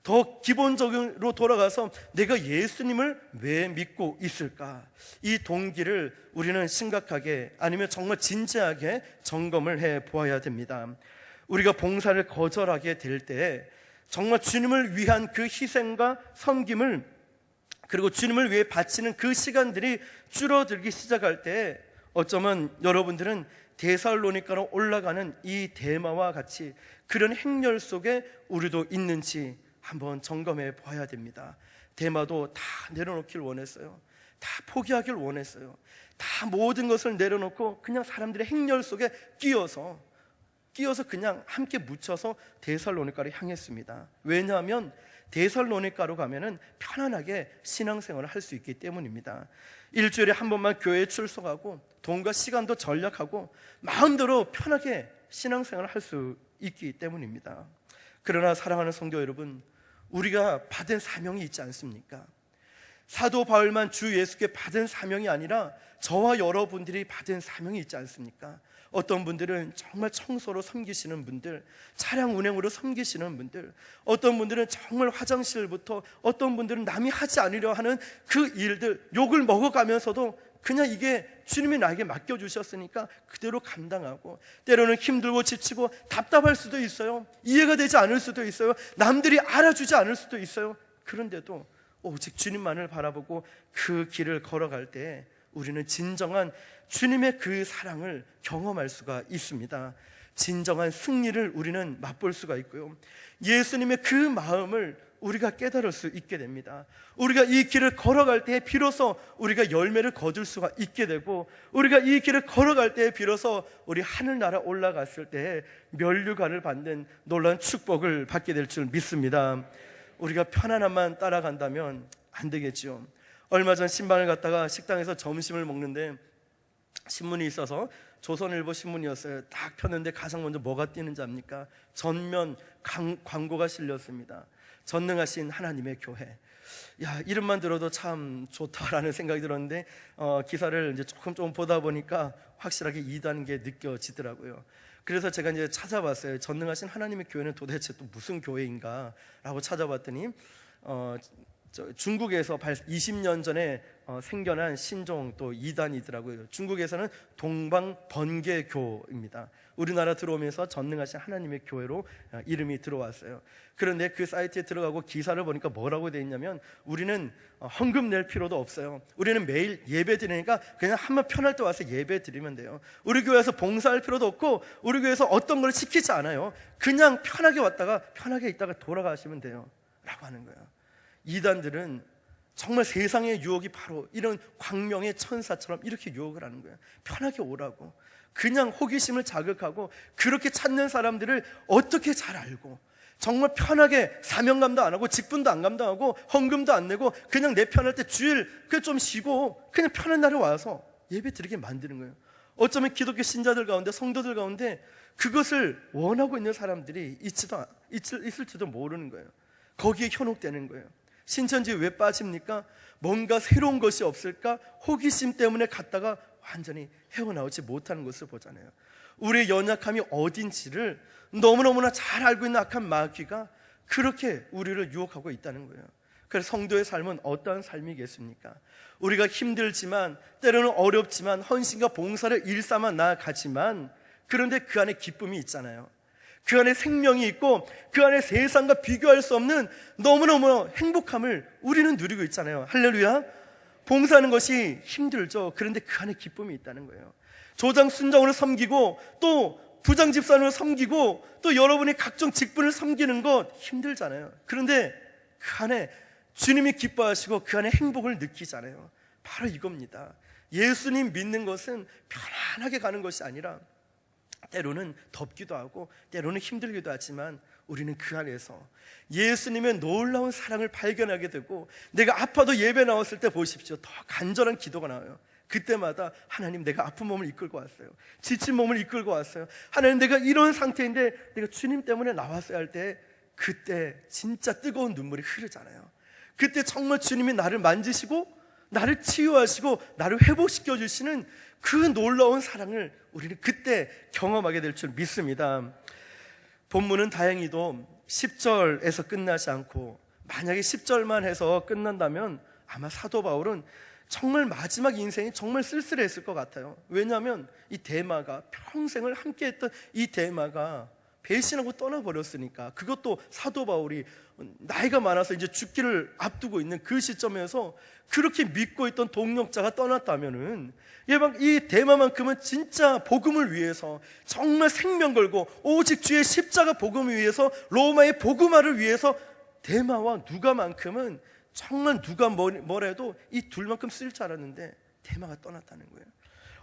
더 기본적으로 돌아가서 내가 예수님을 왜 믿고 있을까? 이 동기를 우리는 심각하게, 아니면 정말 진지하게 점검을 해 보아야 됩니다. 우리가 봉사를 거절하게 될 때 정말 주님을 위한 그 희생과 섬김을, 그리고 주님을 위해 바치는 그 시간들이 줄어들기 시작할 때 어쩌면 여러분들은 데살로니가로 올라가는 이 데마와 같이 그런 행렬 속에 우리도 있는지 한번 점검해 봐야 됩니다. 데마도 다 내려놓길 원했어요. 다 포기하길 원했어요. 다 모든 것을 내려놓고 그냥 사람들의 행렬 속에 끼어서 그냥 함께 묻혀서 데살로니가를 향했습니다. 왜냐하면 데살로니가로 가면은 편안하게 신앙생활을 할 수 있기 때문입니다. 일주일에 한 번만 교회에 출석하고 돈과 시간도 절약하고 마음대로 편하게 신앙생활을 할 수 있기 때문입니다. 그러나 사랑하는 성도 여러분, 우리가 받은 사명이 있지 않습니까? 사도 바울만 주 예수께 받은 사명이 아니라 저와 여러분들이 받은 사명이 있지 않습니까? 어떤 분들은 정말 청소로 섬기시는 분들, 차량 운행으로 섬기시는 분들, 어떤 분들은 정말 화장실부터, 어떤 분들은 남이 하지 않으려 하는 그 일들, 욕을 먹어가면서도 그냥 이게 주님이 나에게 맡겨주셨으니까 그대로 감당하고, 때로는 힘들고 지치고 답답할 수도 있어요. 이해가 되지 않을 수도 있어요. 남들이 알아주지 않을 수도 있어요. 그런데도 오직 주님만을 바라보고 그 길을 걸어갈 때 우리는 진정한 주님의 그 사랑을 경험할 수가 있습니다. 진정한 승리를 우리는 맛볼 수가 있고요, 예수님의 그 마음을 우리가 깨달을 수 있게 됩니다. 우리가 이 길을 걸어갈 때 비로소 우리가 열매를 거둘 수가 있게 되고, 우리가 이 길을 걸어갈 때 비로소 우리 하늘나라 올라갔을 때 면류관을 받는 놀라운 축복을 받게 될 줄 믿습니다. 우리가 편안함만 따라간다면 안 되겠지요. 얼마 전 신방을 갔다가 식당에서 점심을 먹는데 신문이 있어서 조선일보 신문이었어요. 딱 폈는데 가장 먼저 뭐가 띄는지 압니까? 전면 광고가 실렸습니다. 전능하신 하나님의 교회. 야, 이름만 들어도 참 좋다라는 생각이 들었는데 기사를 이제 조금 보다 보니까 확실하게 이다는 게 느껴지더라고요. 그래서 제가 이제 찾아봤어요. 전능하신 하나님의 교회는 도대체 또 무슨 교회인가 라고 찾아봤더니 중국에서 20년 전에 생겨난 신종 또 이단이더라고요. 중국에서는 동방번개교입니다. 우리나라 들어오면서 전능하신 하나님의 교회로 이름이 들어왔어요. 그런데 그 사이트에 들어가고 기사를 보니까 뭐라고 되어 있냐면, 우리는 헌금 낼 필요도 없어요. 우리는 매일 예배 드리니까 그냥 한번 편할 때 와서 예배 드리면 돼요. 우리 교회에서 봉사할 필요도 없고 우리 교회에서 어떤 걸 시키지 않아요. 그냥 편하게 왔다가 편하게 있다가 돌아가시면 돼요 라고 하는 거예요. 이단들은 정말 세상의 유혹이 바로 이런 광명의 천사처럼 이렇게 유혹을 하는 거예요. 편하게 오라고, 그냥 호기심을 자극하고, 그렇게 찾는 사람들을 어떻게 잘 알고 정말 편하게 사명감도 안 하고 직분도 안 감당하고 헌금도 안 내고 그냥 내 편할 때 주일 좀 쉬고 그냥 편한 날에 와서 예배 드리게 만드는 거예요. 어쩌면 기독교 신자들 가운데, 성도들 가운데 그것을 원하고 있는 사람들이 있을지도 모르는 거예요. 거기에 현혹되는 거예요. 신천지에 왜 빠집니까? 뭔가 새로운 것이 없을까? 호기심 때문에 갔다가 완전히 헤어나오지 못하는 것을 보잖아요. 우리의 연약함이 어딘지를 너무너무나 잘 알고 있는 악한 마귀가 그렇게 우리를 유혹하고 있다는 거예요. 그래서 성도의 삶은 어떠한 삶이겠습니까? 우리가 힘들지만, 때로는 어렵지만 헌신과 봉사를 일삼아 나아가지만, 그런데 그 안에 기쁨이 있잖아요. 그 안에 생명이 있고 그 안에 세상과 비교할 수 없는 너무너무 행복함을 우리는 누리고 있잖아요. 할렐루야. 봉사하는 것이 힘들죠. 그런데 그 안에 기쁨이 있다는 거예요. 조장 순장으로 섬기고 또 부장 집사로 섬기고 또 여러분이 각종 직분을 섬기는 것 힘들잖아요. 그런데 그 안에 주님이 기뻐하시고 그 안에 행복을 느끼잖아요. 바로 이겁니다. 예수님 믿는 것은 편안하게 가는 것이 아니라 때로는 덥기도 하고 때로는 힘들기도 하지만 우리는 그 안에서 예수님의 놀라운 사랑을 발견하게 되고, 내가 아파도 예배 나왔을 때 보십시오, 더 간절한 기도가 나와요. 그때마다 하나님, 내가 아픈 몸을 이끌고 왔어요. 지친 몸을 이끌고 왔어요. 하나님, 내가 이런 상태인데 내가 주님 때문에 나왔어야 할 때, 그때 진짜 뜨거운 눈물이 흐르잖아요. 그때 정말 주님이 나를 만지시고 나를 치유하시고 나를 회복시켜 주시는 그 놀라운 사랑을 우리는 그때 경험하게 될 줄 믿습니다. 본문은 다행히도 10절에서 끝나지 않고, 만약에 10절만 해서 끝난다면 아마 사도 바울은 정말 마지막 인생이 정말 쓸쓸했을 것 같아요. 왜냐하면 이 데마가, 평생을 함께했던 이 데마가 배신하고 떠나버렸으니까. 그것도 사도 바울이 나이가 많아서 이제 죽기를 앞두고 있는 그 시점에서 그렇게 믿고 있던 동역자가 떠났다면은, 이 데마만큼은 진짜 복음을 위해서 정말 생명 걸고 오직 주의 십자가 복음을 위해서, 로마의 복음화를 위해서 데마와 누가만큼은 정말 누가 뭐래도 이 둘만큼 쓸 줄 알았는데 데마가 떠났다는 거예요.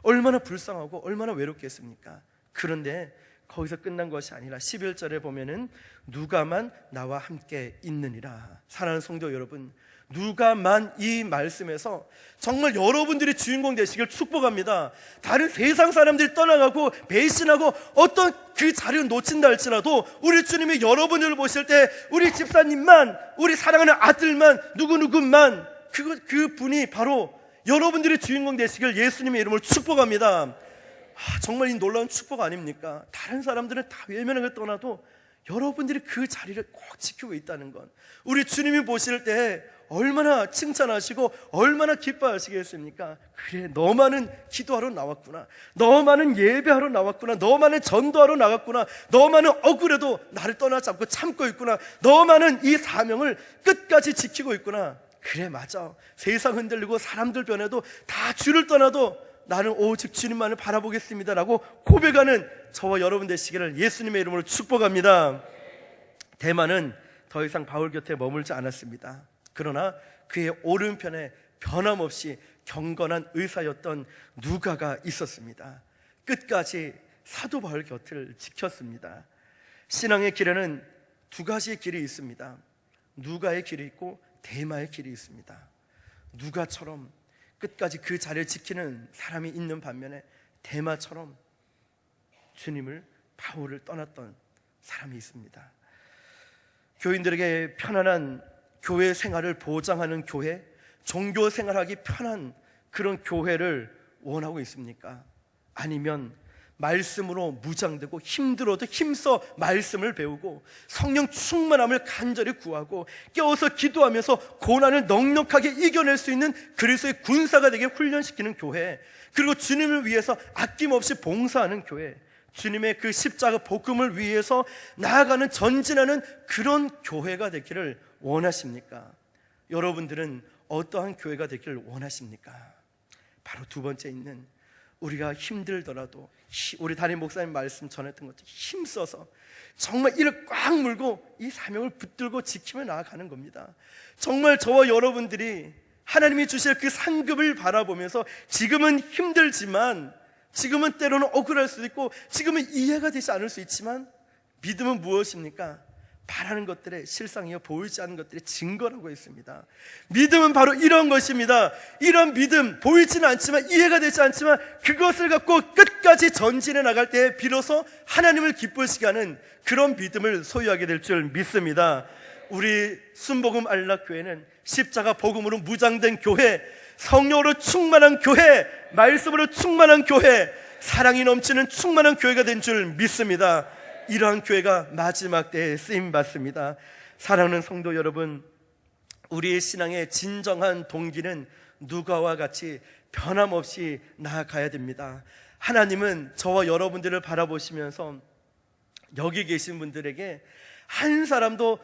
얼마나 불쌍하고 얼마나 외롭겠습니까? 그런데 거기서 끝난 것이 아니라 11절에 보면은 누가만 나와 함께 있느니라. 사랑하는 성도 여러분, 누가만 이 말씀에서 정말 여러분들이 주인공 되시길 축복합니다. 다른 세상 사람들이 떠나가고 배신하고 어떤 그 자리를 놓친다 할지라도 우리 주님이 여러분들을 보실 때 우리 집사님만, 우리 사랑하는 아들만, 누구누구만, 그 분이 바로 여러분들의 주인공 되시길 예수님의 이름으로 축복합니다. 정말 이 놀라운 축복 아닙니까? 다른 사람들은 다 외면하게 떠나도 여러분들이 그 자리를 꼭 지키고 있다는 건, 우리 주님이 보실 때 얼마나 칭찬하시고 얼마나 기뻐하시겠습니까? 그래, 너만은 기도하러 나왔구나, 너만은 예배하러 나왔구나, 너만은 전도하러 나갔구나, 너만은 억울해도 나를 떠나지 않고 참고 있구나, 너만은 이 사명을 끝까지 지키고 있구나. 그래, 맞아. 세상 흔들리고 사람들 변해도 다 주를 떠나도 나는 오직 주님만을 바라보겠습니다 라고 고백하는 저와 여러분 되시기를 예수님의 이름으로 축복합니다. 대만은 더 이상 바울 곁에 머물지 않았습니다. 그러나 그의 오른편에 변함없이 경건한 의사였던 누가가 있었습니다. 끝까지 사도 바울 곁을 지켰습니다. 신앙의 길에는 두 가지의 길이 있습니다. 누가의 길이 있고 데마의 길이 있습니다. 누가처럼 끝까지 그 자리를 지키는 사람이 있는 반면에 데마처럼 주님을, 바울을 떠났던 사람이 있습니다. 교인들에게 편안한 교회 생활을 보장하는 교회, 종교 생활하기 편한 그런 교회를 원하고 있습니까? 아니면 말씀으로 무장되고 힘들어도 힘써 말씀을 배우고 성령 충만함을 간절히 구하고 깨워서 기도하면서 고난을 넉넉하게 이겨낼 수 있는 그리스도의 군사가 되게 훈련시키는 교회, 그리고 주님을 위해서 아낌없이 봉사하는 교회, 주님의 그 십자가 복음을 위해서 나아가는, 전진하는 그런 교회가 되기를 원하십니까? 여러분들은 어떠한 교회가 되기를 원하십니까? 바로 두 번째 있는, 우리가 힘들더라도 우리 담임 목사님 말씀 전했던 것처럼 힘써서 정말 이를 꽉 물고 이 사명을 붙들고 지키며 나아가는 겁니다. 정말 저와 여러분들이 하나님이 주실 그 상급을 바라보면서 지금은 힘들지만, 지금은 때로는 억울할 수도 있고, 지금은 이해가 되지 않을 수 있지만, 믿음은 무엇입니까? 바라는 것들의 실상이요 보이지 않는 것들의 증거라고 했습니다. 믿음은 바로 이런 것입니다. 이런 믿음, 보이지는 않지만, 이해가 되지 않지만 그것을 갖고 끝까지 전진해 나갈 때 비로소 하나님을 기쁘시게 하는 그런 믿음을 소유하게 될 줄 믿습니다. 우리 순복음 안락교회는 십자가 복음으로 무장된 교회, 성령으로 충만한 교회, 말씀으로 충만한 교회, 사랑이 넘치는 충만한 교회가 된 줄 믿습니다. 이러한 교회가 마지막 때에 쓰임받습니다. 사랑하는 성도 여러분, 우리의 신앙의 진정한 동기는 누가와 같이 변함없이 나아가야 됩니다. 하나님은 저와 여러분들을 바라보시면서 여기 계신 분들에게 한 사람도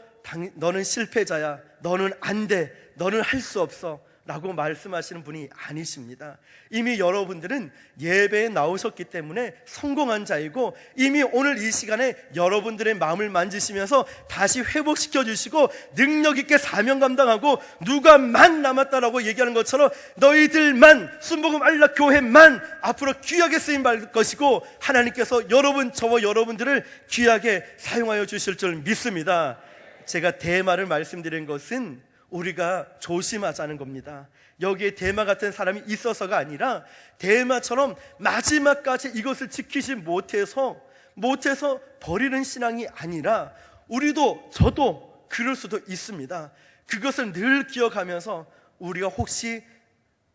너는 실패자야, 너는 안 돼, 너는 할 수 없어 라고 말씀하시는 분이 아니십니다. 이미 여러분들은 예배에 나오셨기 때문에 성공한 자이고, 이미 오늘 이 시간에 여러분들의 마음을 만지시면서 다시 회복시켜 주시고 능력 있게 사명 감당하고 누가만 남았다라고 얘기하는 것처럼 너희들만, 순복음 안락교회만 앞으로 귀하게 쓰임받을 것이고, 하나님께서 저와 여러분들을 귀하게 사용하여 주실 줄 믿습니다. 제가 대마를 말씀드린 것은 우리가 조심하자는 겁니다. 여기에 대마 같은 사람이 있어서가 아니라, 대마처럼 마지막까지 이것을 지키지 못해서 버리는 신앙이 아니라, 우리도 저도 그럴 수도 있습니다. 그것을 늘 기억하면서 우리가 혹시,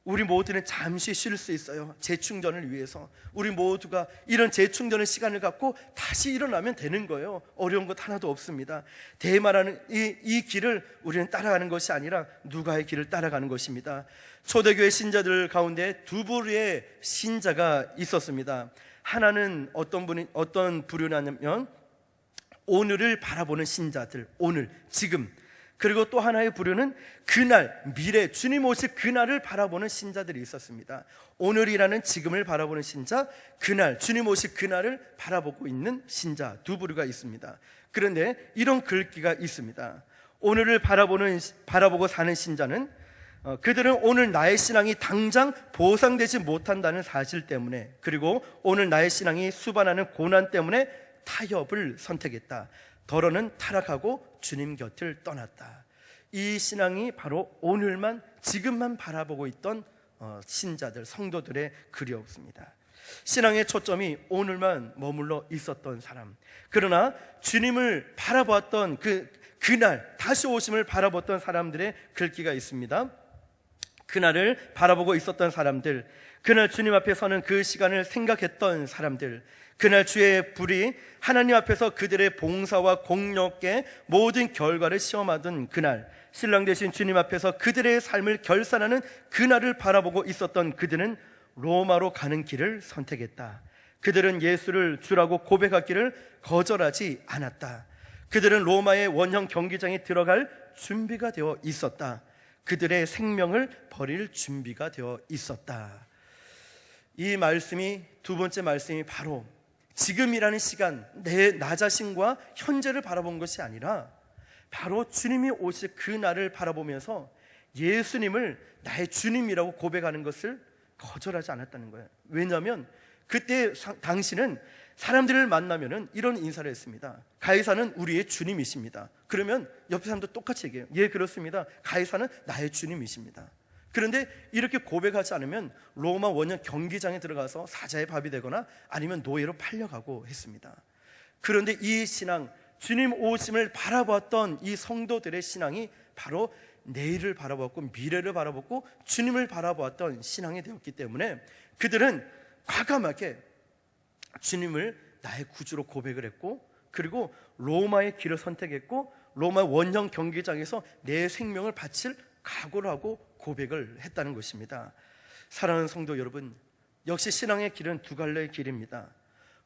우리 모두는 잠시 쉴 수 있어요. 재충전을 위해서 우리 모두가 이런 재충전의 시간을 갖고 다시 일어나면 되는 거예요. 어려운 것 하나도 없습니다. 대마라는 이 길을 우리는 따라가는 것이 아니라 누가의 길을 따라가는 것입니다. 초대교회 신자들 가운데 두 부류의 신자가 있었습니다. 하나는 어떤 부류냐면 오늘을 바라보는 신자들, 오늘, 지금. 그리고 또 하나의 부류는 그날, 미래, 주님 오실 그날을 바라보는 신자들이 있었습니다. 오늘이라는 지금을 바라보는 신자, 그날, 주님 오실 그날을 바라보고 있는 신자, 두 부류가 있습니다. 그런데 이런 글귀가 있습니다. 오늘을 바라보고 사는 신자는 그들은 오늘 나의 신앙이 당장 보상되지 못한다는 사실 때문에, 그리고 오늘 나의 신앙이 수반하는 고난 때문에 타협을 선택했다. 더러는 타락하고 주님 곁을 떠났다. 이 신앙이 바로 오늘만, 지금만 바라보고 있던 신자들, 성도들의 글이었습니다. 신앙의 초점이 오늘만 머물러 있었던 사람, 그러나 주님을 바라보았던 그날 다시 오심을 바라봤던 사람들의 글귀가 있습니다. 그날을 바라보고 있었던 사람들, 그날 주님 앞에 서는 그 시간을 생각했던 사람들, 그날 주의 불이 하나님 앞에서 그들의 봉사와 공력의 모든 결과를 시험하던 그날, 신랑 되신 주님 앞에서 그들의 삶을 결산하는 그날을 바라보고 있었던 그들은 로마로 가는 길을 선택했다. 그들은 예수를 주라고 고백하기를 거절하지 않았다. 그들은 로마의 원형 경기장에 들어갈 준비가 되어 있었다. 그들의 생명을 버릴 준비가 되어 있었다. 이 말씀이, 두 번째 말씀이 바로 지금이라는 시간, 나 자신과 현재를 바라본 것이 아니라 바로 주님이 오실 그 날을 바라보면서 예수님을 나의 주님이라고 고백하는 것을 거절하지 않았다는 거예요. 왜냐하면 그때 당신은 사람들을 만나면은 이런 인사를 했습니다. 가이사는 우리의 주님이십니다. 그러면 옆에 사람도 똑같이 얘기해요. 예, 그렇습니다. 가이사는 나의 주님이십니다. 그런데 이렇게 고백하지 않으면 로마 원형 경기장에 들어가서 사자의 밥이 되거나 아니면 노예로 팔려가고 했습니다. 그런데 이 신앙, 주님 오심을 바라보았던 이 성도들의 신앙이 바로 내일을 바라보았고 미래를 바라보고 주님을 바라보았던 신앙이 되었기 때문에 그들은 과감하게 주님을 나의 구주로 고백을 했고, 그리고 로마의 길을 선택했고 로마 원형 경기장에서 내 생명을 바칠 각오를 하고 고백을 했다는 것입니다. 사랑하는 성도 여러분, 역시 신앙의 길은 두 갈래의 길입니다.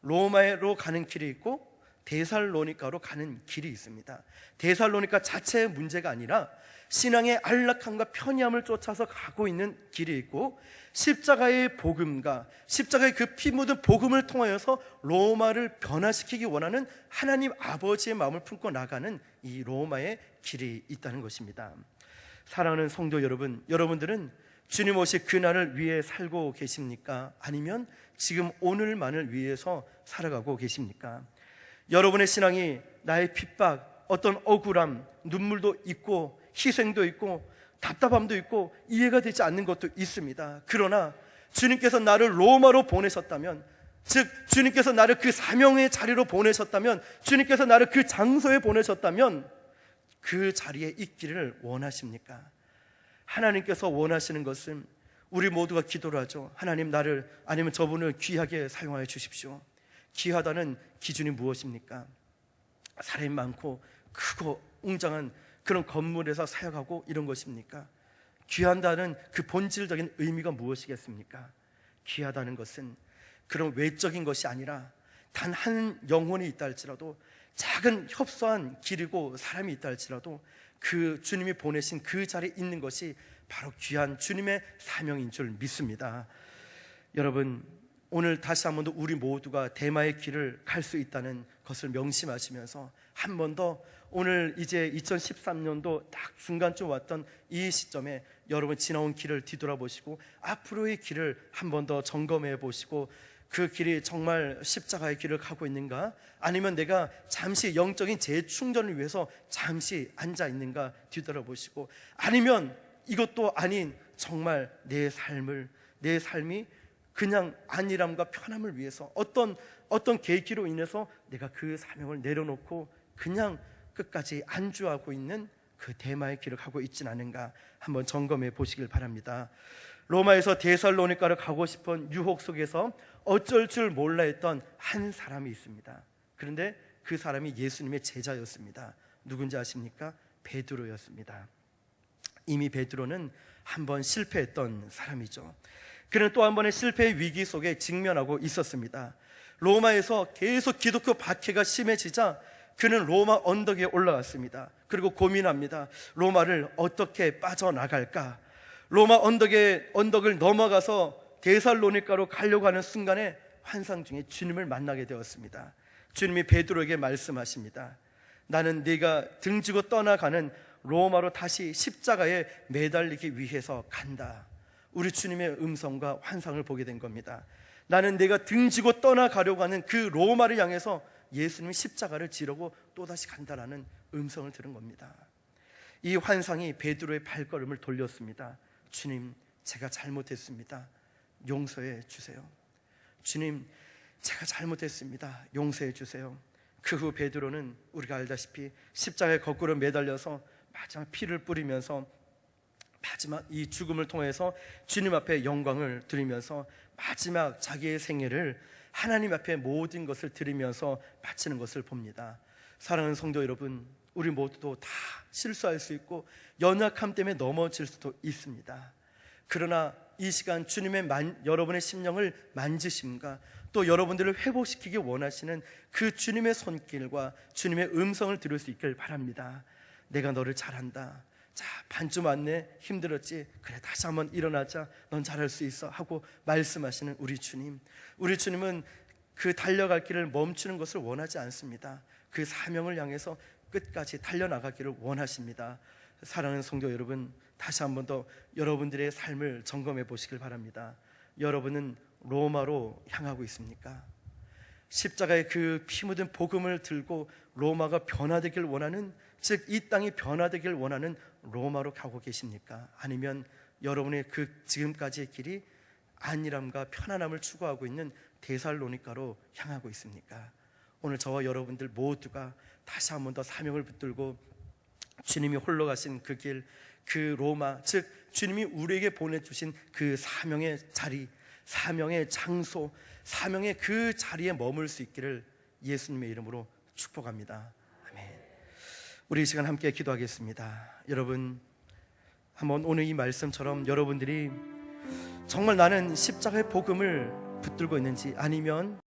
로마로 가는 길이 있고 데살로니가로 가는 길이 있습니다. 데살로니가 자체의 문제가 아니라 신앙의 안락함과 편리함을 쫓아서 가고 있는 길이 있고, 십자가의 복음과 십자가의 그 피 묻은 복음을 통하여서 로마를 변화시키기 원하는 하나님 아버지의 마음을 품고 나가는 이 로마의 길이 있다는 것입니다. 사랑하는 성도 여러분, 여러분들은 주님 오실 그날을 위해 살고 계십니까? 아니면 지금 오늘만을 위해서 살아가고 계십니까? 여러분의 신앙이 나의 핍박, 어떤 억울함, 눈물도 있고 희생도 있고 답답함도 있고 이해가 되지 않는 것도 있습니다. 그러나 주님께서 나를 로마로 보내셨다면, 즉 주님께서 나를 그 사명의 자리로 보내셨다면, 주님께서 나를 그 장소에 보내셨다면 그 자리에 있기를 원하십니까? 하나님께서 원하시는 것은 우리 모두가 기도를 하죠. 하나님, 나를, 아니면 저분을 귀하게 사용하여 주십시오. 귀하다는 기준이 무엇입니까? 사람이 많고 크고 웅장한 그런 건물에서 사역하고 이런 것입니까? 귀하다는 그 본질적인 의미가 무엇이겠습니까? 귀하다는 것은 그런 외적인 것이 아니라 단 한 영혼이 있다 할지라도, 작은 협소한 길이고 사람이 있다 할지라도 그 주님이 보내신 그 자리에 있는 것이 바로 귀한 주님의 사명인 줄 믿습니다. 여러분, 오늘 다시 한 번 더 우리 모두가 대마의 길을 갈 수 있다는 것을 명심하시면서 한 번 더 오늘 이제 2013년도 딱 중간쯤 왔던 이 시점에 여러분 지나온 길을 뒤돌아보시고 앞으로의 길을 한 번 더 점검해 보시고, 그 길이 정말 십자가의 길을 가고 있는가, 아니면 내가 잠시 영적인 재충전을 위해서 잠시 앉아 있는가 뒤돌아보시고, 아니면 이것도 아닌 정말 내 삶이 그냥 안일함과 편함을 위해서 어떤 계기로 인해서 내가 그 사명을 내려놓고 그냥 끝까지 안주하고 있는 그 대마의 길을 가고 있진 않은가 한번 점검해 보시길 바랍니다. 로마에서 데살로니가를 가고 싶은 유혹 속에서 어쩔 줄 몰라 했던 한 사람이 있습니다. 그런데 그 사람이 예수님의 제자였습니다. 누군지 아십니까? 베드로였습니다. 이미 베드로는 한번 실패했던 사람이죠. 그는 또 한 번의 실패의 위기 속에 직면하고 있었습니다. 로마에서 계속 기독교 박해가 심해지자 그는 로마 언덕에 올라갔습니다. 그리고 고민합니다. 로마를 어떻게 빠져나갈까? 로마 언덕을 넘어가서 데살로니가로 가려고 하는 순간에 환상 중에 주님을 만나게 되었습니다. 주님이 베드로에게 말씀하십니다. 나는 네가 등지고 떠나가는 로마로 다시 십자가에 매달리기 위해서 간다. 우리 주님의 음성과 환상을 보게 된 겁니다. 나는 네가 등지고 떠나가려고 하는 그 로마를 향해서 예수님이 십자가를 지르고 또다시 간다라는 음성을 들은 겁니다. 이 환상이 베드로의 발걸음을 돌렸습니다. 주님, 제가 잘못했습니다. 용서해 주세요. 주님, 제가 잘못했습니다. 용서해 주세요. 그 후 베드로는 우리가 알다시피 십자가에 거꾸로 매달려서 마지막 피를 뿌리면서 마지막 이 죽음을 통해서 주님 앞에 영광을 드리면서 마지막 자기의 생애를 하나님 앞에 모든 것을 드리면서 바치는 것을 봅니다. 사랑하는 성도 여러분, 우리 모두도 다 실수할 수 있고 연약함 때문에 넘어질 수도 있습니다. 그러나 이 시간 주님의 여러분의 심령을 만지심과 또 여러분들을 회복시키기 원하시는 그 주님의 손길과 주님의 음성을 들을 수 있길 바랍니다. 내가 너를 잘한다. 자, 반쯤 왔네. 힘들었지? 그래, 다시 한번 일어나자. 넌 잘할 수 있어 하고 말씀하시는 우리 주님. 우리 주님은 그 달려갈 길을 멈추는 것을 원하지 않습니다. 그 사명을 향해서 끝까지 달려나가기를 원하십니다. 사랑하는 성도 여러분, 다시 한번 더 여러분들의 삶을 점검해 보시길 바랍니다. 여러분은 로마로 향하고 있습니까? 십자가의 그 피 묻은 복음을 들고 로마가 변화되길 원하는, 즉 이 땅이 변화되길 원하는 로마로 가고 계십니까? 아니면 여러분의 그 지금까지의 길이 안일함과 편안함을 추구하고 있는 데살로니가로 향하고 있습니까? 오늘 저와 여러분들 모두가 다시 한번 더 사명을 붙들고 주님이 홀로 가신 그 길, 그 로마, 즉 주님이 우리에게 보내주신 그 사명의 자리, 사명의 장소, 사명의 그 자리에 머물 수 있기를 예수님의 이름으로 축복합니다. 아멘. 우리 이 시간 함께 기도하겠습니다. 여러분, 한번 오늘 이 말씀처럼 여러분들이 정말 나는 십자가의 복음을 붙들고 있는지, 아니면